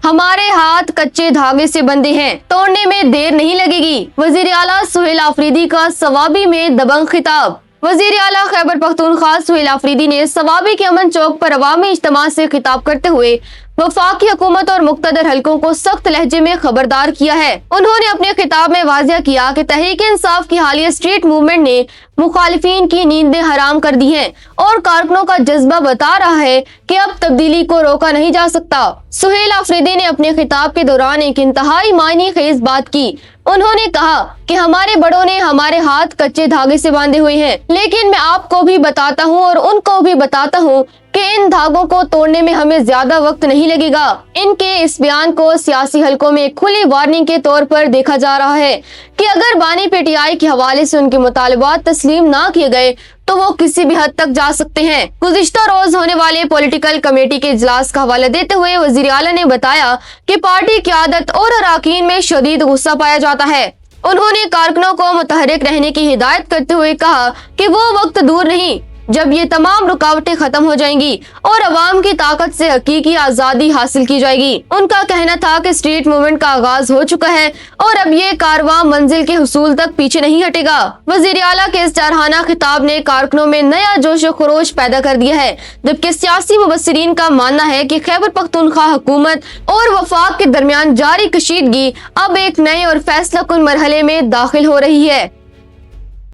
हमारे हाथ कच्चे धागे से बंधे हैं, तोड़ने में देर नहीं लगेगी। वजीर आला सुहेल आफरीदी का सवाबी में दबंग खिताब। वजीर आला खैबर पख्तूनख्वा सुहेल आफरीदी ने सवाबी के अमन चौक पर अवामी इज्तिमा से खिताब करते हुए वफाकी हुकूमत और मुक्तदर हलकों को सख्त लहजे में खबरदार किया है। उन्होंने अपने खिताब में वाज़ेह किया कि तहरीक इंसाफ की हालिया स्ट्रीट मूवमेंट ने मुखालिफिन की नींदें हराम कर दी हैं और कारकुनों का जज्बा बता रहा है कि अब तब्दीली को रोका नहीं जा सकता। सुहेल आफरीदी ने अपने खिताब के दौरान एक इंतहाई मायने खेज बात की। उन्होंने कहा कि हमारे बड़ों ने हमारे हाथ कच्चे धागे से बांधे हुए हैं, लेकिन मैं आपको भी बताता हूँ और उनको भी बताता हूँ कि इन धागों को तोड़ने में हमें ज्यादा वक्त नहीं लगेगा। इनके इस बयान को सियासी हलकों में खुली वार्निंग के तौर पर देखा जा रहा है कि अगर बानी पीटीआई के हवाले से उनके मुतालबात तस्लीम ना किए गए तो वो किसी भी हद तक जा सकते हैं। गुज़िश्ता रोज होने वाले पॉलिटिकल कमेटी के इजलास का हवाला देते हुए वजीर आला ने बताया कि पार्टी क़यादत और अराकीन में शदीद गुस्सा पाया जाता है। उन्होंने कारकुनों को मुतहरिक रहने की हिदायत करते हुए कहा कि वो वक्त दूर नहीं जब ये तमाम रुकावटें खत्म हो जाएंगी और अवाम की ताकत से हकीकी आज़ादी हासिल की जाएगी। उनका कहना था कि स्ट्रीट मूवमेंट का आगाज हो चुका है और अब ये कारवां मंजिल के हुसूल तक पीछे नहीं हटेगा। वज़ीर आला के इस जारहाना खिताब ने कारकुनों में नया जोश व खरोश पैदा कर दिया है, जबकि सियासी मुबस्सिरीन का मानना है कि खैबर पख्तूनख्वा हुकूमत और वफाक के दरमियान जारी कशीदगी अब एक नए और फैसला कुन मरहले में दाखिल हो रही है।